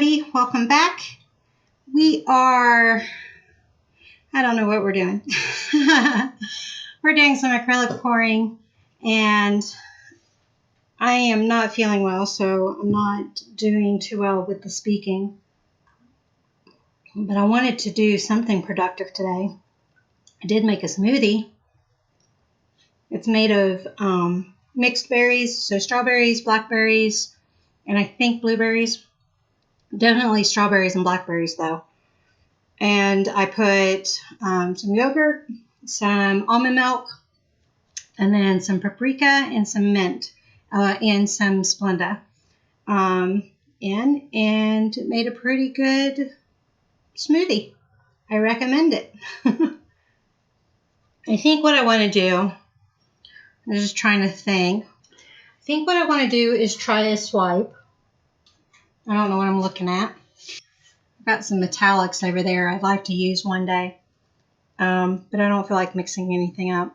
everybody, welcome back. We are, I don't know what we're doing. We're doing some acrylic pouring and I am not feeling well, so I'm not doing too well with the speaking. But I wanted to do something productive today. I did make a smoothie. It's made of mixed berries, so strawberries, blackberries, and I think blueberries. Definitely strawberries and blackberries though. And I put some yogurt, some almond milk, and then some paprika and some mint and some Splenda in, and it made a pretty good smoothie. I recommend it. I think what I want to do, I'm just trying to think. I think what I want to do is try a swipe. I don't know what I'm looking at. I've got some metallics over there I'd like to use one day, but I don't feel like mixing anything up.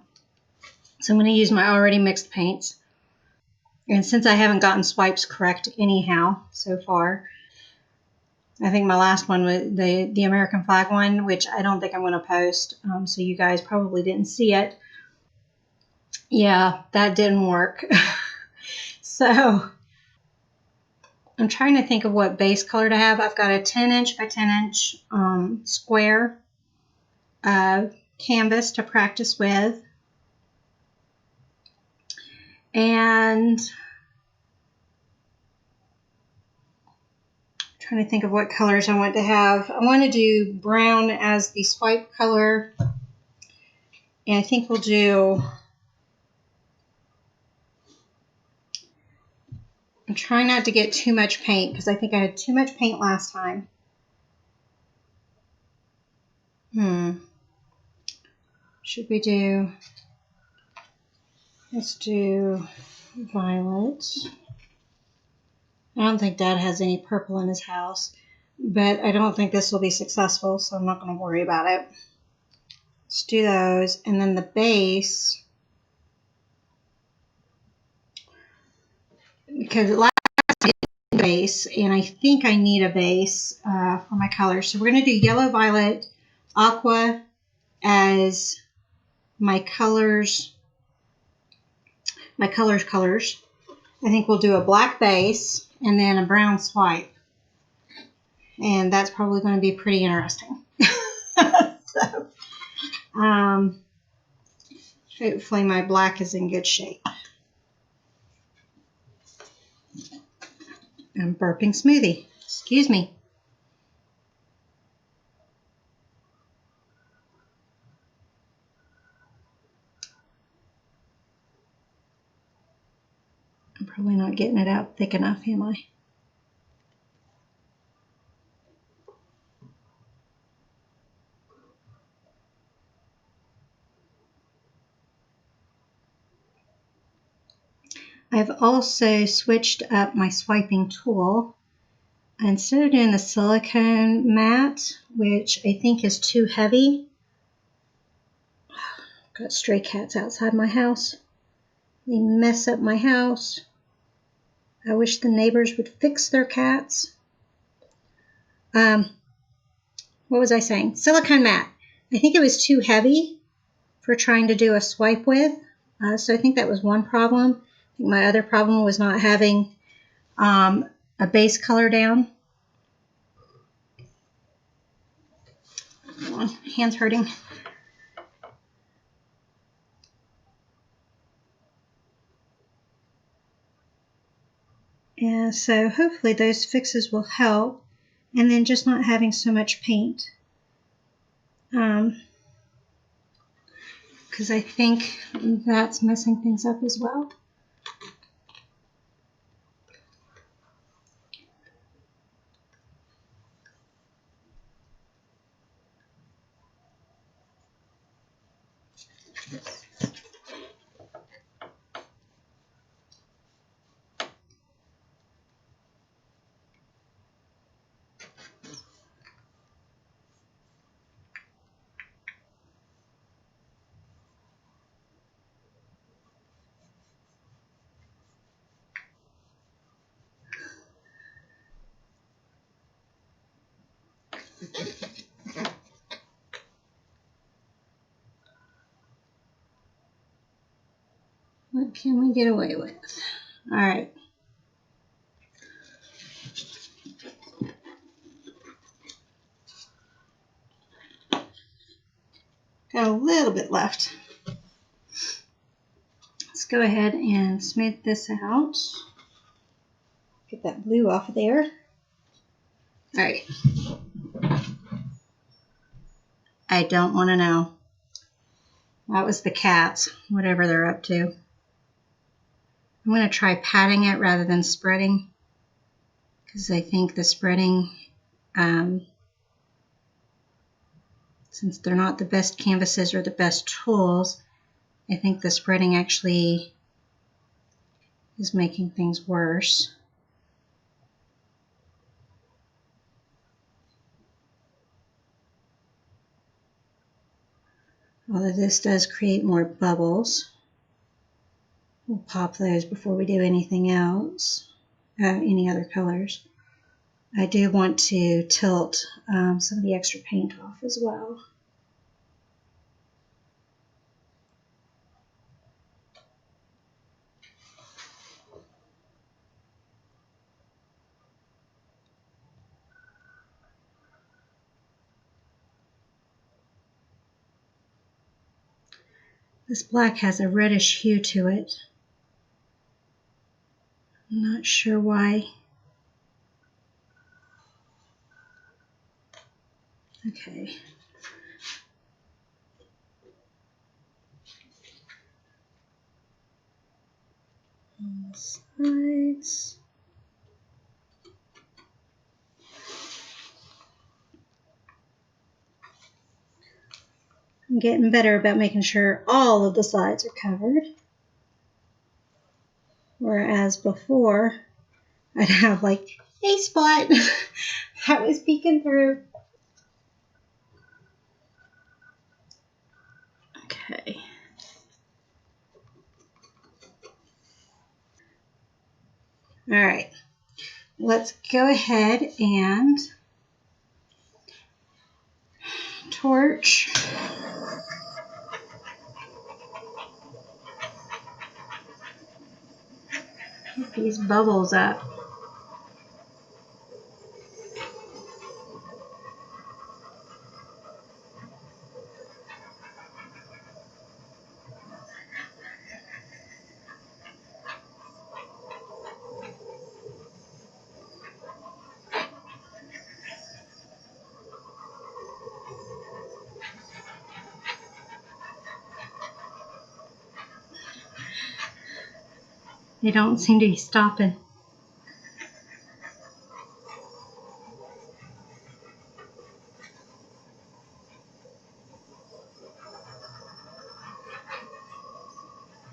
So I'm going to use my already mixed paints. And since I haven't gotten swipes correct anyhow so far, I think my last one was the American flag one, which I don't think I'm going to post, so you guys probably didn't see it. Yeah, that didn't work. So I'm trying to think of what base color to have. I've got a 10-inch by 10-inch square canvas to practice with. And I'm trying to think of what colors I want to have. I want to do brown as the swipe color. And I think we'll do, I'm trying not to get too much paint because I think I had too much paint last time. Should we do, let's do violet. I don't think Dad has any purple in his house, but I don't think this will be successful, so I'm not going to worry about it. Let's do those, and then the base, because it last base, and I think I need a base for my colors. So we're going to do yellow, violet, aqua as my colors. I think we'll do a black base and then a brown swipe. And that's probably going to be pretty interesting. So, hopefully my black is in good shape. I'm burping smoothie. Excuse me. I'm probably not getting it out thick enough, am I? I've also switched up my swiping tool. Instead of doing the silicone mat, which I think is too heavy, got stray cats outside my house. They mess up my house. I wish the neighbors would fix their cats. What was I saying? Silicone mat. I think it was too heavy for trying to do a swipe with. So I think that was one problem. I think my other problem was not having a base color down. Hold on, hands hurting. And so hopefully those fixes will help. And then just not having so much paint. Because I think that's messing things up as well. can we get away with? All right. Got a little bit left. Let's go ahead and smooth this out. Get that blue off of there. All right. I don't want to know. That was the cats, whatever they're up to. I'm going to try patting it rather than spreading, because I think the spreading, since they're not the best canvases or the best tools, I think the spreading actually is making things worse. Although this does create more bubbles. We'll pop those before we do anything else, any other colors. I do want to tilt some of the extra paint off as well. This black has a reddish hue to it. I'm not sure why. Okay. On the sides. I'm getting better about making sure all of the sides are covered. Whereas before, I'd have like a spot that was peeking through. Okay. All right. Let's go ahead and torch. Get these bubbles up. They don't seem to be stopping.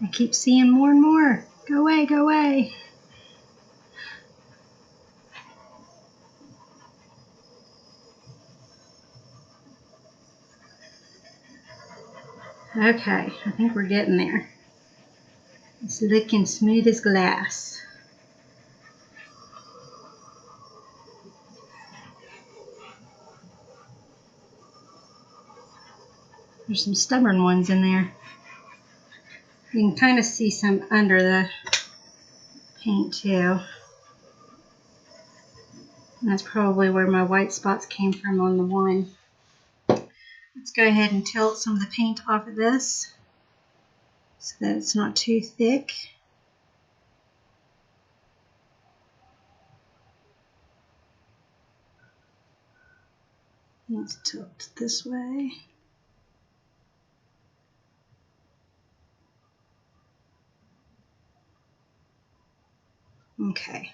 I keep seeing more and more. Go away, go away. Okay, I think we're getting there. It's looking smooth as glass. There's some stubborn ones in there. You can kind of see some under the paint too. And that's probably where my white spots came from on the one. Let's go ahead and tilt some of the paint off of this so that it's not too thick. Let's tilt this way. Okay.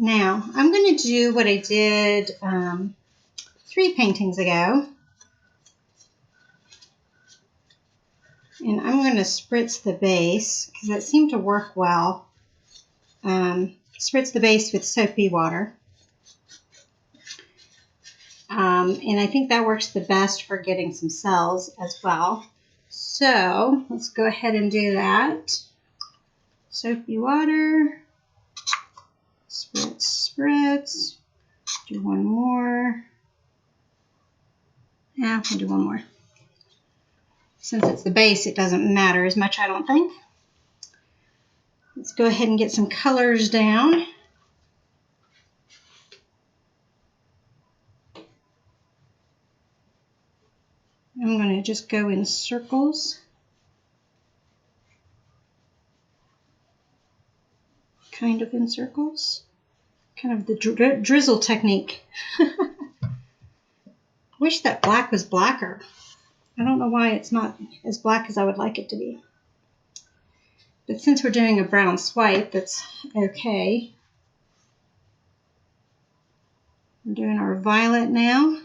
Now, I'm going to do what I did 3 paintings ago. And I'm going to spritz the base, because that seemed to work well. Spritz the base with soapy water. And I think that works the best for getting some cells as well. So, let's go ahead and do that. Soapy water. Spritz, spritz. Do one more. Yeah, we'll do one more. Since it's the base, it doesn't matter as much, I don't think. Let's go ahead and get some colors down. I'm going to just go in circles. Kind of in circles. Kind of the drizzle technique. Wish that black was blacker. I don't know why it's not as black as I would like it to be. But since we're doing a brown swipe, that's okay. We're doing our violet now.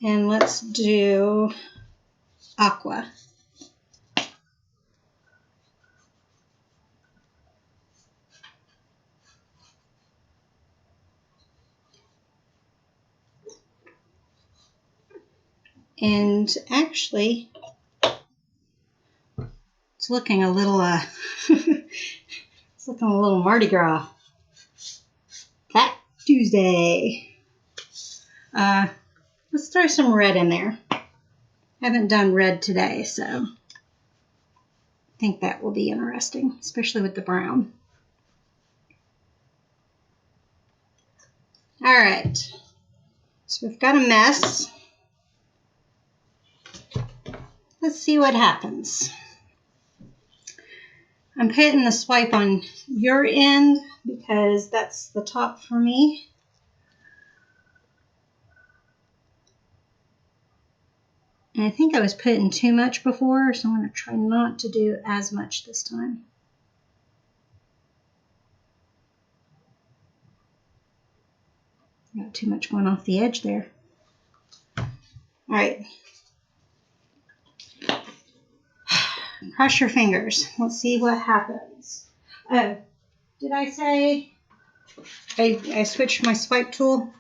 And let's do aqua. And actually, it's looking a little, it's looking a little Mardi Gras. Fat Tuesday. Let's throw some red in there. I haven't done red today, so I think that will be interesting, especially with the brown. All right, so we've got a mess. Let's see what happens. I'm putting the swipe on your end because that's the top for me. And I think I was putting too much before, so I'm going to try not to do as much this time. Got too much going off the edge there. All right. Cross your fingers. Let's see what happens. Oh, did I say I switched my swipe tool?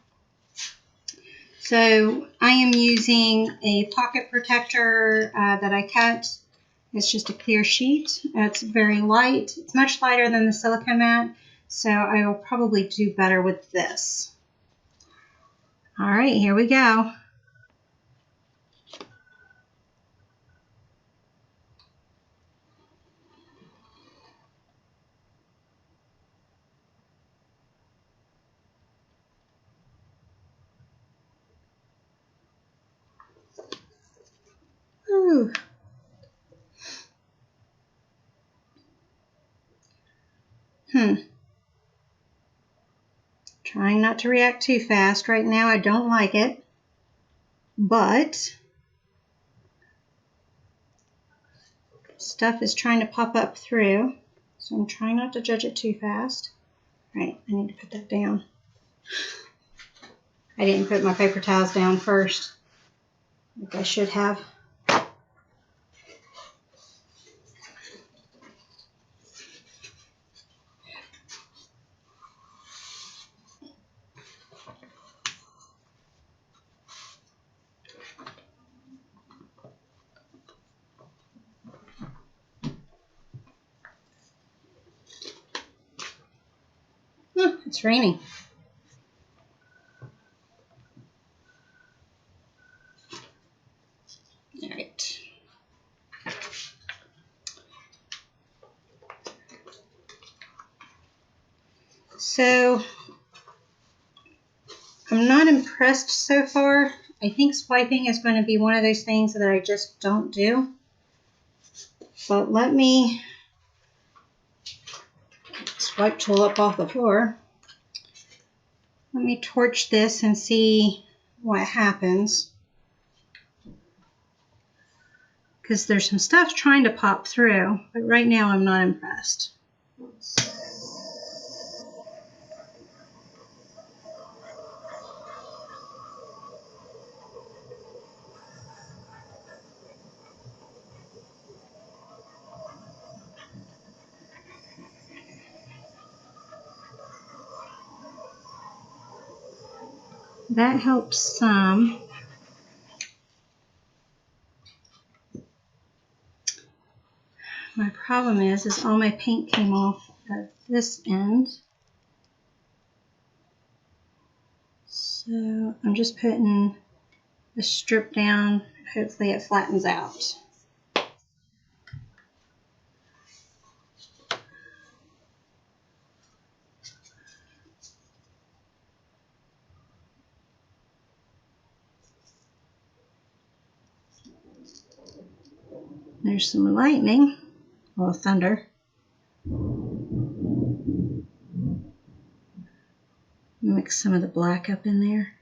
So I am using a pocket protector that I cut. It's just a clear sheet. It's very light. It's much lighter than the silicone mat, so I will probably do better with this. All right, here we go. Ooh. Trying not to react too fast right now. I don't like it, but stuff is trying to pop up through, so I'm trying not to judge it too fast. All right, I need to put that down. I didn't put my paper towels down first, like I should have. Oh, it's raining. All right. So I'm not impressed so far. I think swiping is going to be one of those things that I just don't do. But let me swipe tool up off the floor. Let me torch this and see what happens. Because there's some stuff trying to pop through, but right now I'm not impressed. That helps some. My problem is all my paint came off at this end. So I'm just putting a strip down. Hopefully it flattens out. There's some lightning, or thunder. Mix some of the black up in there,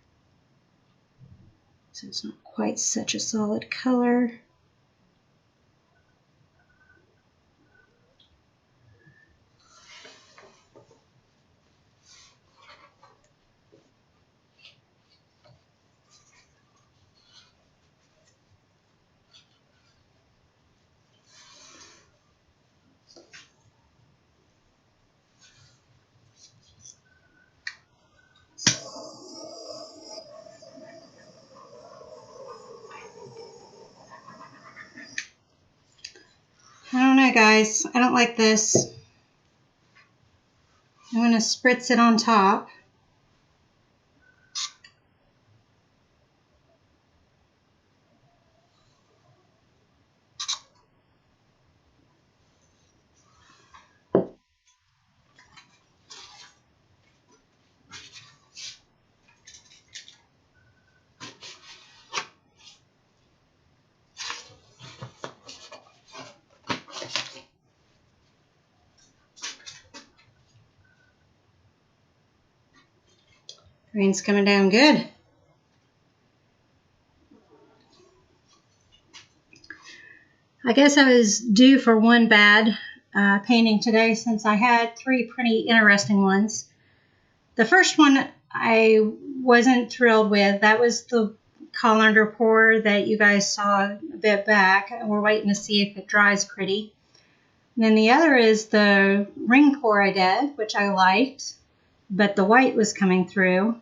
so it's not quite such a solid color. I don't know, guys. I don't like this. I'm going to spritz it on top. Rain's coming down good. I guess I was due for one bad painting today, since I had 3 pretty interesting ones. The first one I wasn't thrilled with. That was the colander pour that you guys saw a bit back. We're waiting to see if it dries pretty. And then the other is the ring pour I did, which I liked, but the white was coming through.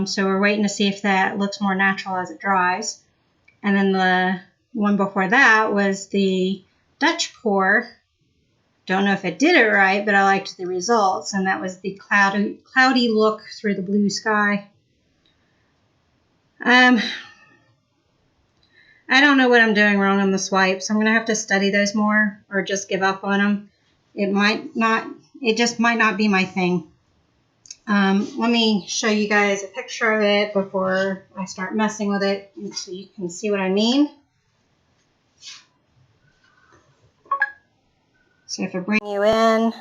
So we're waiting to see if that looks more natural as it dries. And then the one before that was the Dutch pour. Don't know if it did it right, but I liked the results. And that was the cloudy look through the blue sky. I don't know what I'm doing wrong on the swipes. I'm going to have to study those more, or just give up on them. It just might not be my thing. Let me show you guys a picture of it before I start messing with it, so you can see what I mean. So if I bring you in,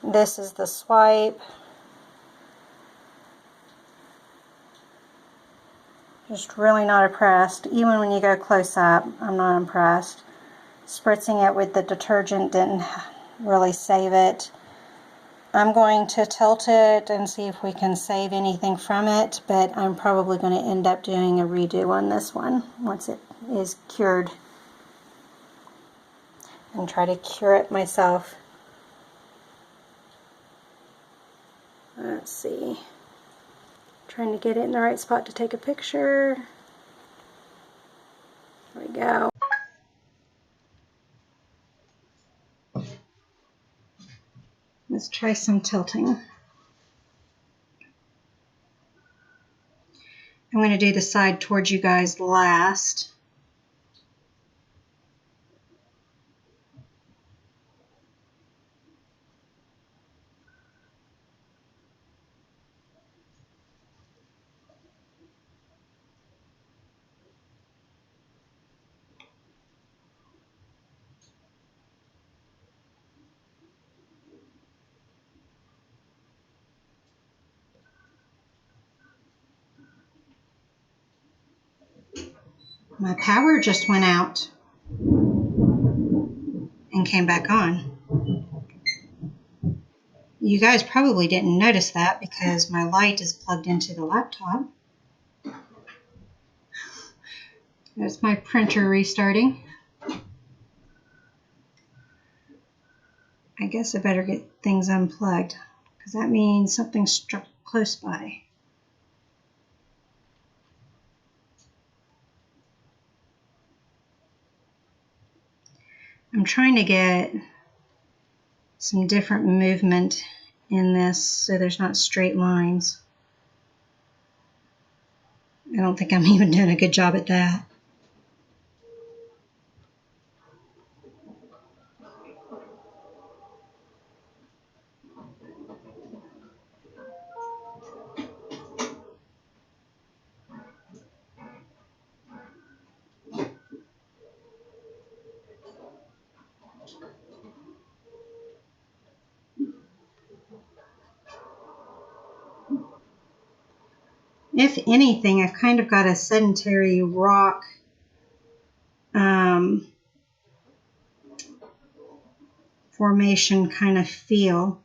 this is the swipe. Just really not impressed. Even when you go close up, I'm not impressed. Spritzing it with the detergent didn't really save it. I'm going to tilt it and see if we can save anything from it, but I'm probably going to end up doing a redo on this one once it is cured, and try to cure it myself. Let's see. Trying to get it in the right spot to take a picture. There we go. Let's try some tilting. I'm going to do the side towards you guys last. My power just went out and came back on. You guys probably didn't notice that because my light is plugged into the laptop. That's my printer restarting. I guess I better get things unplugged, because that means something struck close by. I'm I'm trying to get some different movement in this so there's not straight lines. I don't think I'm even doing a good job at that. If anything, I've kind of got a sedentary rock formation kind of feel.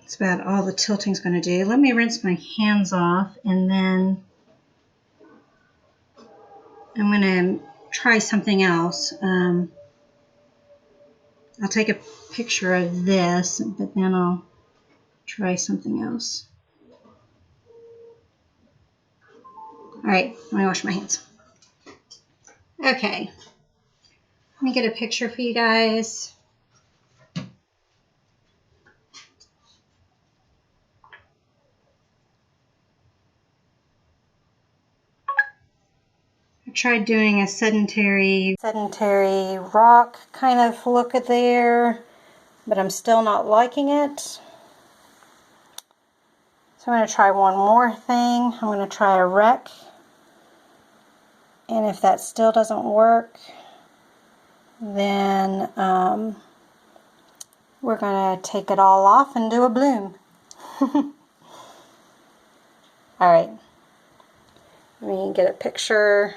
That's about all the tilting's going to do. Let me rinse my hands off, and then I'm going to try something else. I'll take a picture of this, but then I'll try something else. All right, let me wash my hands. Okay, let me get a picture for you guys. I tried doing a sedentary rock kind of look at there, but I'm still not liking it. So I'm going to try one more thing. I'm going to try a wreck. And if that still doesn't work, then we're going to take it all off and do a bloom. Alright, let me get a picture.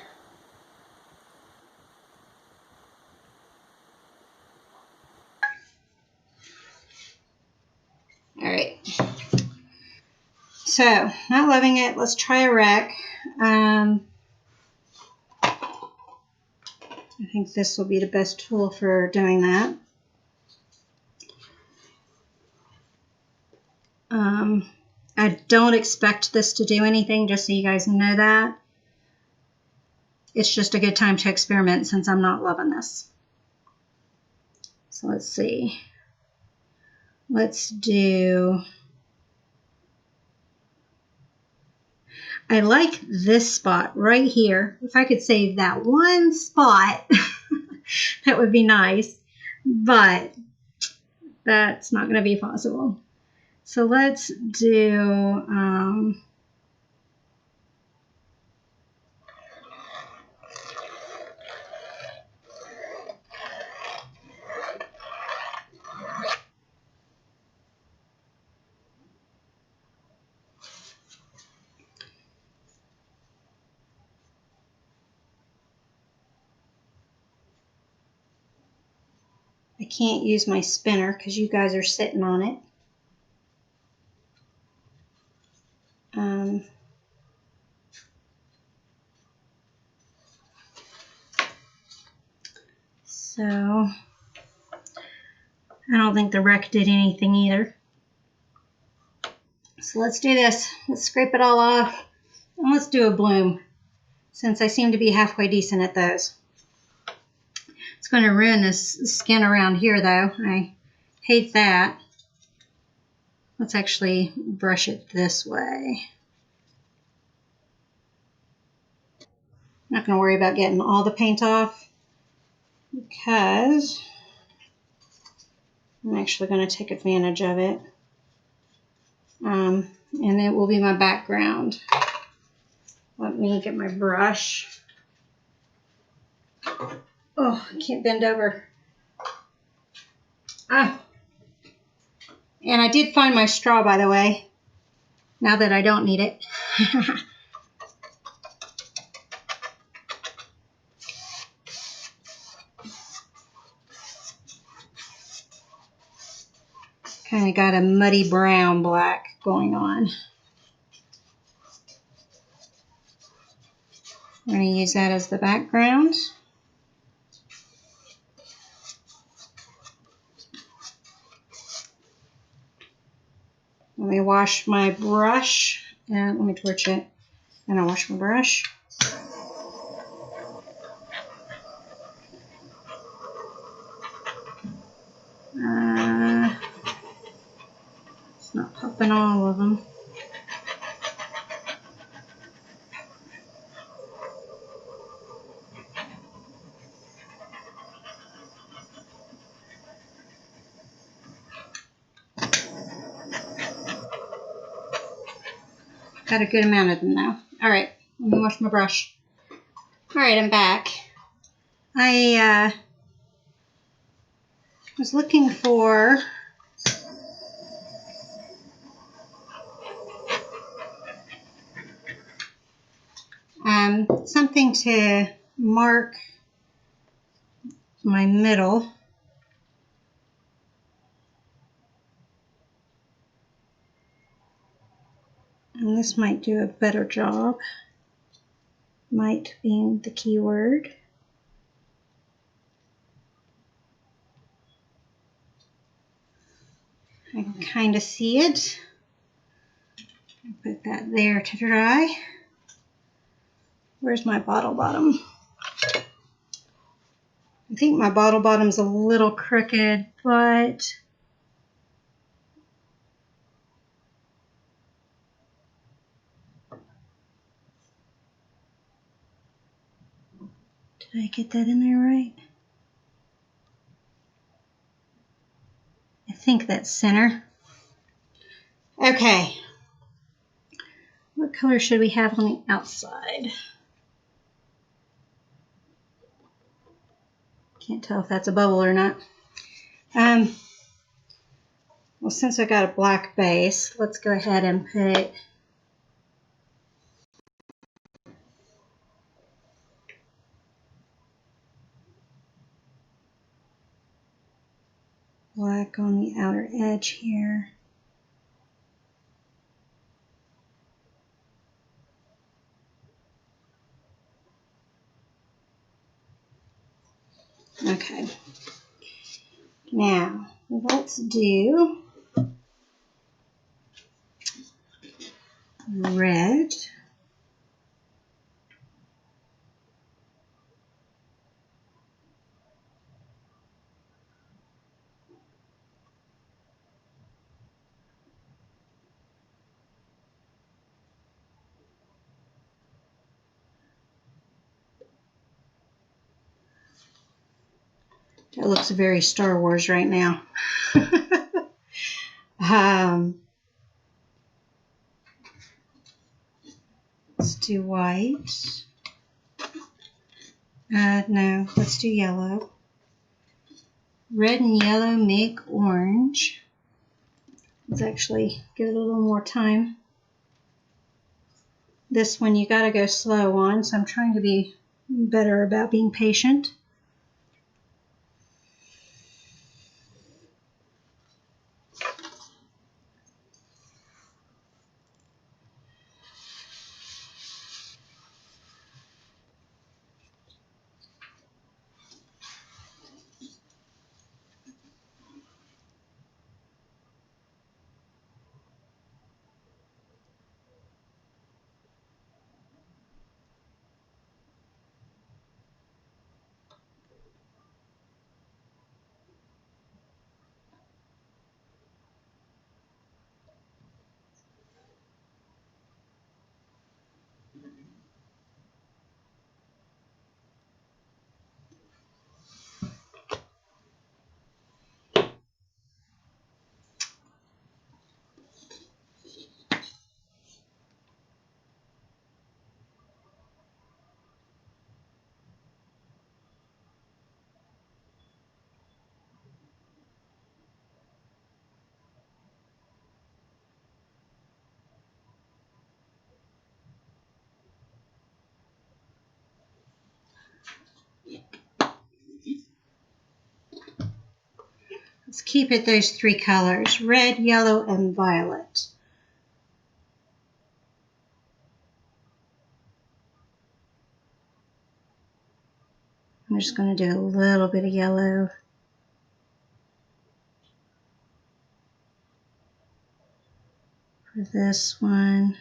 Alright, so not loving it. Let's try a wreck. I think this will be the best tool for doing that. I don't expect this to do anything, just so you guys know that. It's just a good time to experiment since I'm not loving this. So let's see. Let's do... I like this spot right here. If I could save that one spot, that would be nice. But that's not going to be possible. So let's do... I can't use my spinner because you guys are sitting on it. So I don't think the wreck did anything either. So let's do this. Let's scrape it all off and let's do a bloom, since I seem to be halfway decent at those. It's going to ruin this skin around here though. I hate that. Let's actually brush it this way. I'm not going to worry about getting all the paint off because I'm actually going to take advantage of it. And it will be my background. Let me get my brush. Oh, I can't bend over. Ah. And I did find my straw, by the way, now that I don't need it. Kind of got a muddy brown black going on. I'm going to use that as the background. Let me wash my brush And let me torch it. And I'll wash my brush. It's not popping all of them. Got a good amount of them now. Alright, let me wash my brush. Alright, I'm back. I was looking for something to mark my middle. And this might do a better job. Might being the key word. I can kind of see it. Put that there to dry. Where's my bottle bottom? I think my bottle bottom's a little crooked, but did I get that in there right? I think that's center. Okay. What color should we have on the outside? Can't tell if that's a bubble or not. Well, since I got a black base, let's go ahead and put black on the outer edge here. Okay. Now, let's do red. That looks very Star Wars right now. Let's do white. No, let's do yellow. Red and yellow make orange. Let's actually give it a little more time. This one you gotta go slow on, so I'm trying to be better about being patient. Let's keep it those three colors, red, yellow, and violet. I'm just going to do a little bit of yellow. For this one.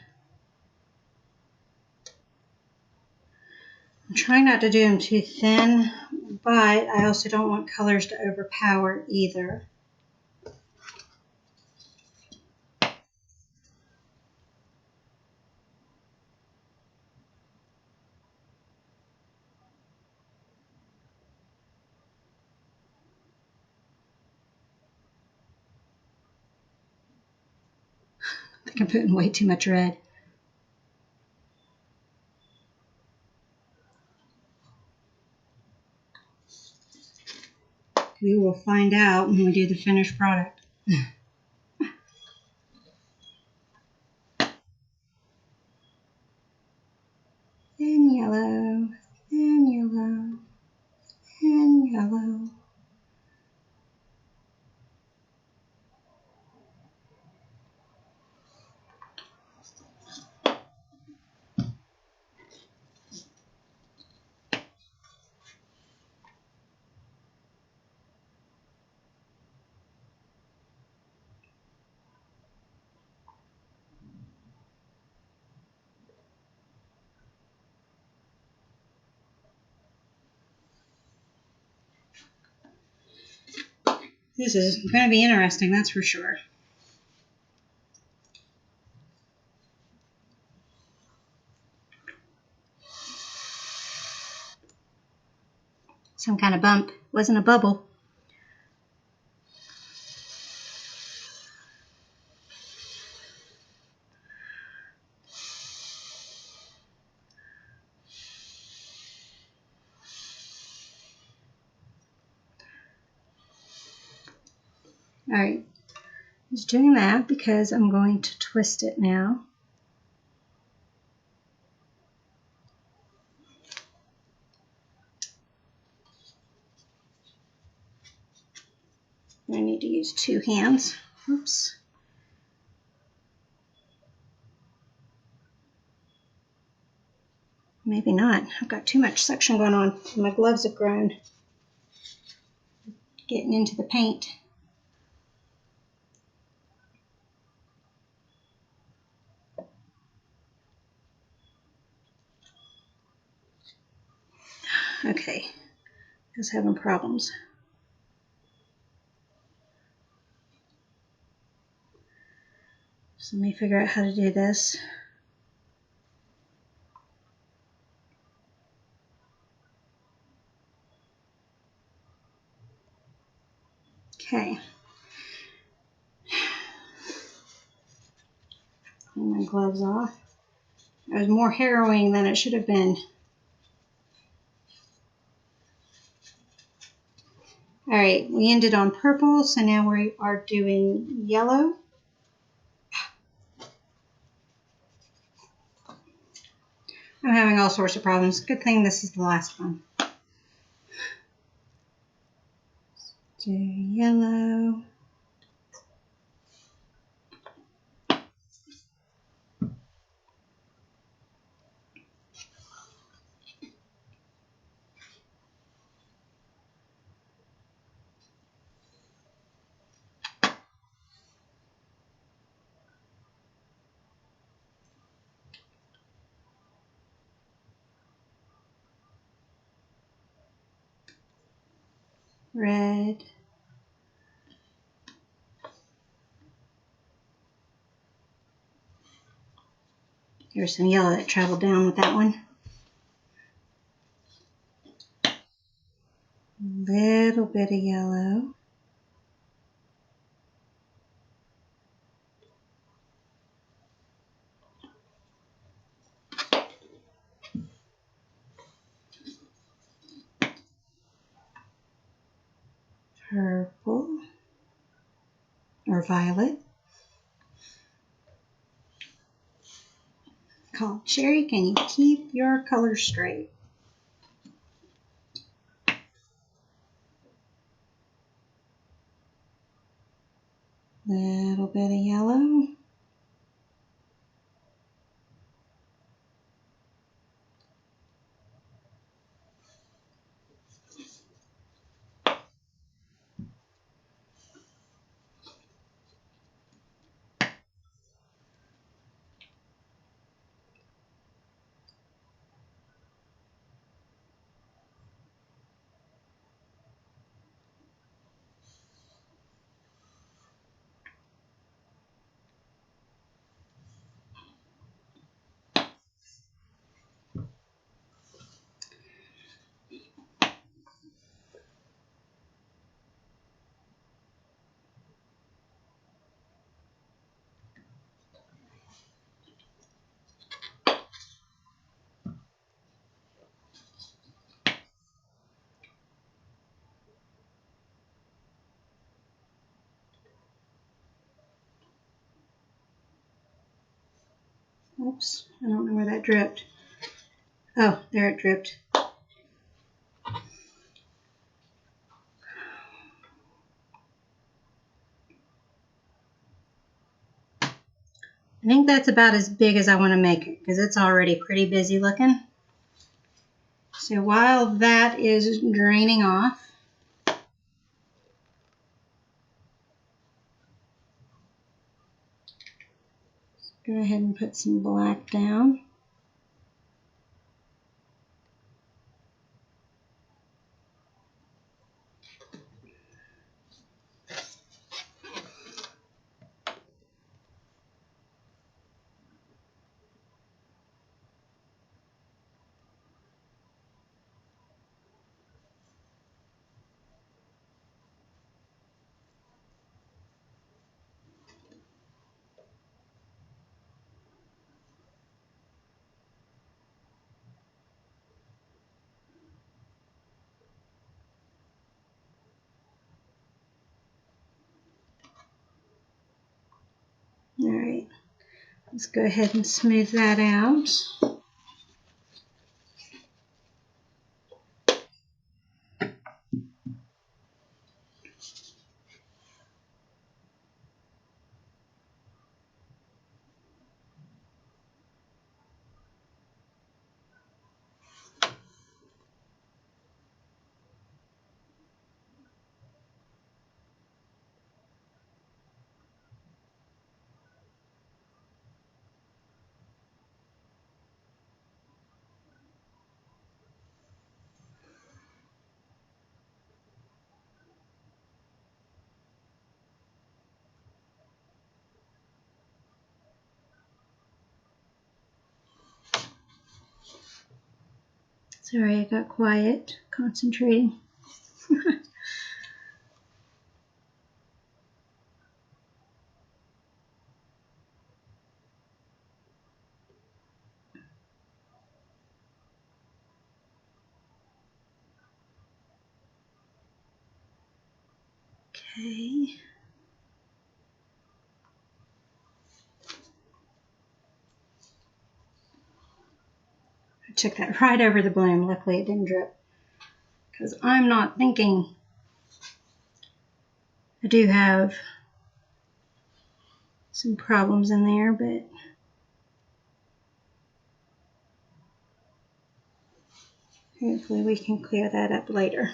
I'm trying not to do them too thin, but I also don't want colors to overpower either. I think I'm putting way too much red. We will find out when we do the finished product. Thin yellow, thin yellow, thin yellow. This is going to be interesting, that's for sure. Some kind of bump. Wasn't a bubble. All right. I was doing that because I'm going to twist it now. I need to use two hands. Oops. Maybe not. I've got too much suction going on. My gloves have grown. Getting into the paint. Okay. I was having problems. So let me figure out how to do this. Okay. Pull my gloves off. It was more harrowing than it should have been. All right, we ended on purple, so now we are doing yellow. I'm having all sorts of problems. Good thing this is the last one. Do yellow. Red. There's some yellow that traveled down with that one. Little bit of yellow. Purple. Or violet. Called Sherry, can you keep your colors straight? Little bit of yellow. Oops, I don't know where that dripped. Oh, there it dripped. I think that's about as big as I want to make it because it's already pretty busy looking. So while that is draining off, go ahead and put some black down. All right, let's go ahead and smooth that out. Sorry, I got quiet, concentrating. Okay. I took that right over the bloom. Luckily it didn't drip because I'm not thinking. I do have some problems in there, but hopefully we can clear that up later.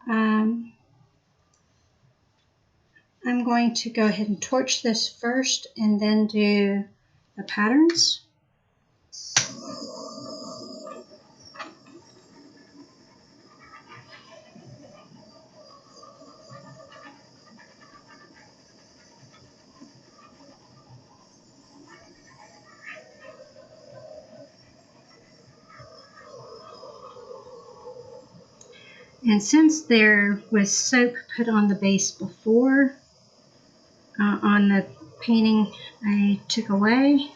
I'm going to go ahead and torch this first and then do the patterns. And since there was soap put on the base before, on the painting I took away,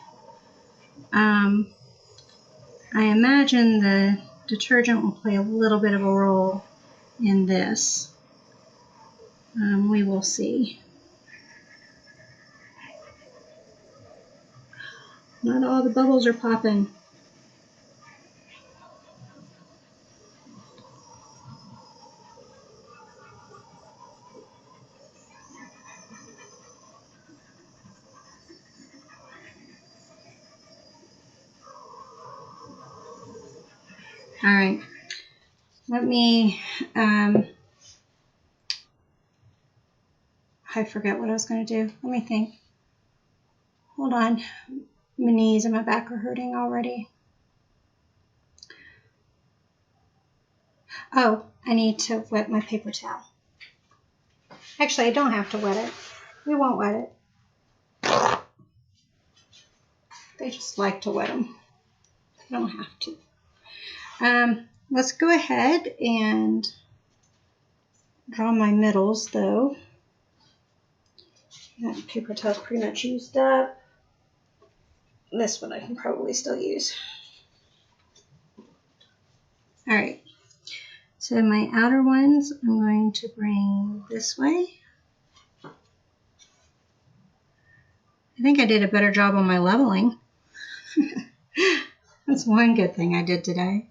I imagine the detergent will play a little bit of a role in this. We will see. Not all the bubbles are popping. All right, let me, I forget what I was going to do. Let me think. Hold on. My knees and my back are hurting already. Oh, I need to wet my paper towel. Actually, I don't have to wet it. We won't wet it. They just like to wet them. I don't have to. Let's go ahead and draw my middles, though. That paper towel's pretty much used up. This one I can probably still use. All right. So my outer ones, I'm going to bring this way. I think I did a better job on my leveling. That's one good thing I did today.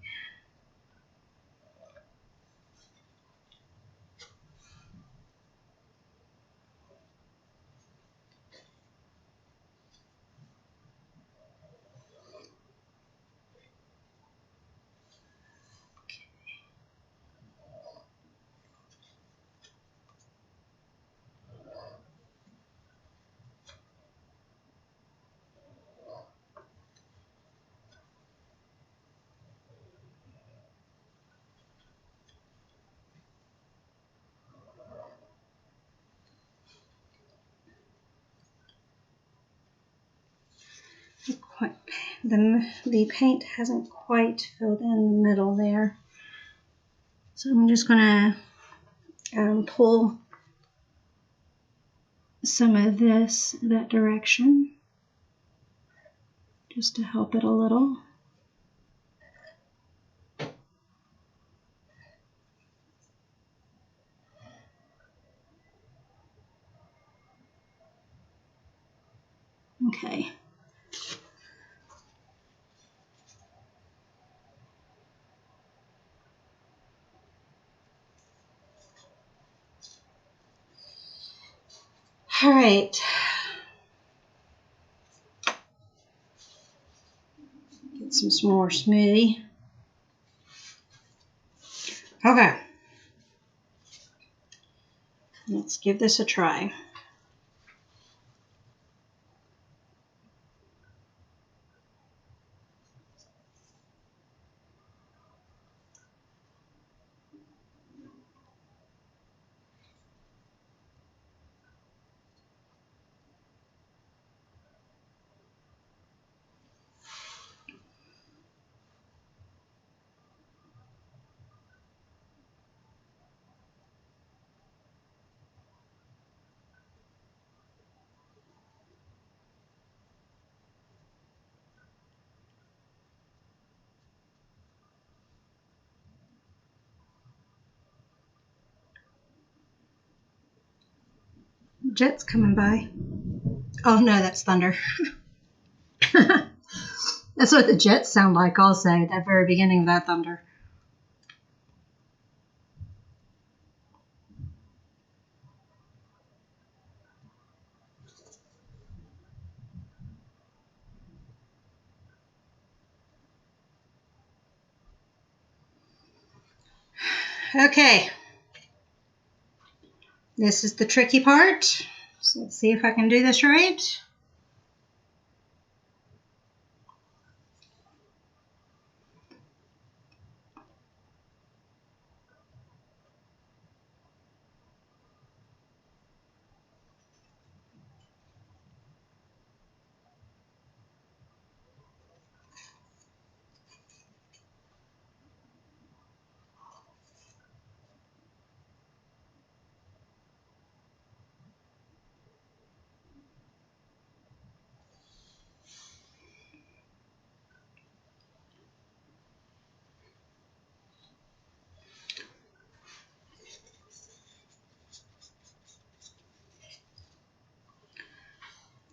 The paint hasn't quite filled in the middle there. So I'm just going to pull some of this that direction just to help it a little. Okay. All right. Get some more smoothie. Okay. Let's give this a try. Jet's coming by. Oh no, that's thunder. That's what the jets sound like also at the very beginning of that thunder. Okay. This is the tricky part. So let's see if I can do this right.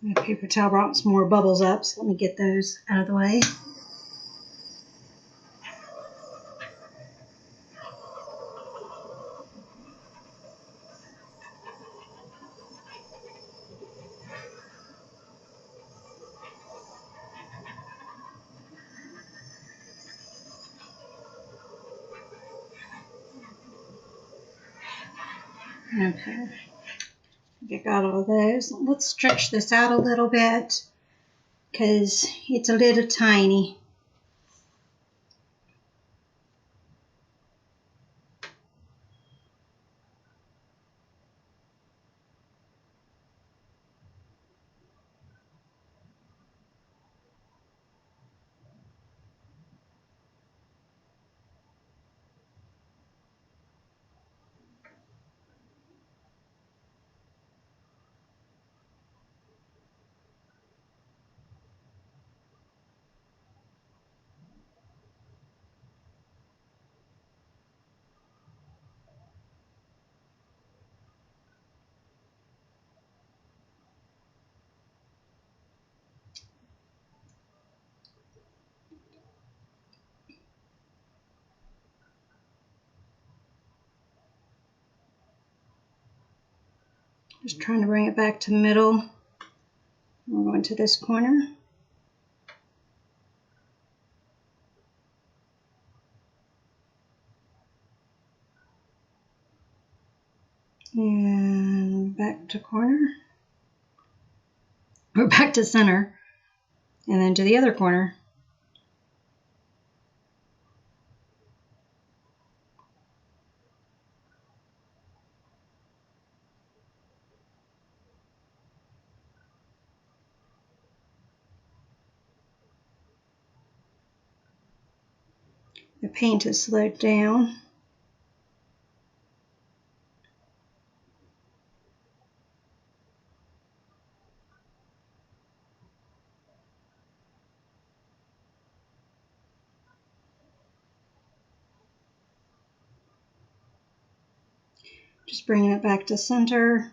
My paper towel brought some more bubbles up, so let me get those out of the way. Okay, I got all those. Let's stretch this out a little bit because it's a little tiny. Just trying to bring it back to middle. We're going to this corner. And back to corner. Or back to center. And then to the other corner. The paint has slowed down. Just bringing it back to center.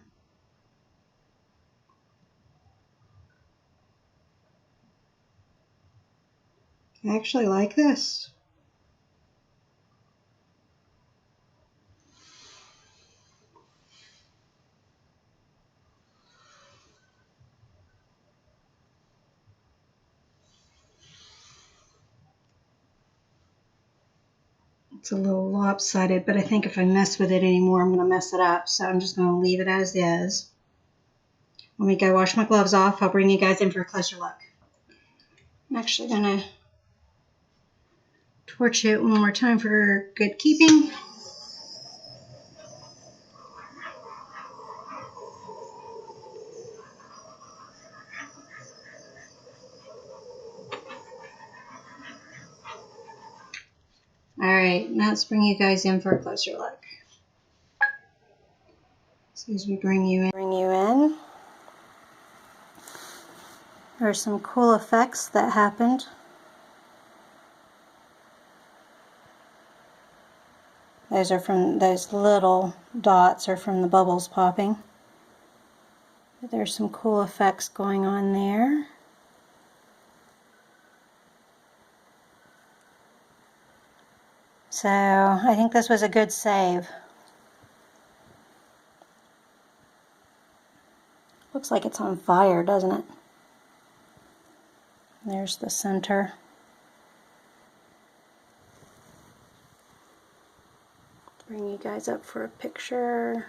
I actually like this. It's a little lopsided, but I think if I mess with it anymore, I'm going to mess it up. So I'm just going to leave it as is. Let me go wash my gloves off. I'll bring you guys in for a closer look. I'm actually going to torch it one more time for good keeping. All right, now let's bring you guys in for a closer look. So as we bring you in, there's some cool effects that happened. Those little dots are from the bubbles popping. But there's some cool effects going on there. So I think this was a good save. Looks like it's on fire, doesn't it? There's the center. Bring you guys up for a picture.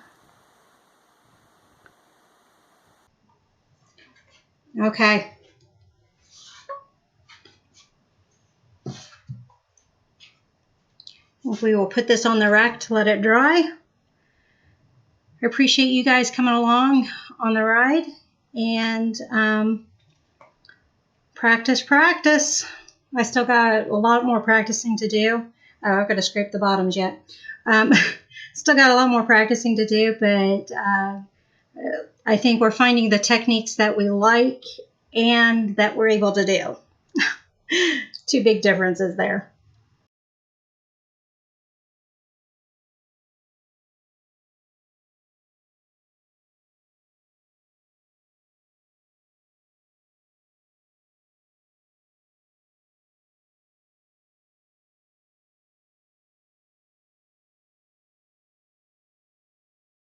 Okay. We will put this on the rack to let it dry. I appreciate you guys coming along on the ride, and practice. I still got a lot more practicing to do. Oh, I've got to scrape the bottoms yet. Still got a lot more practicing to do, but I think we're finding the techniques that we like and that we're able to do. Two big differences there.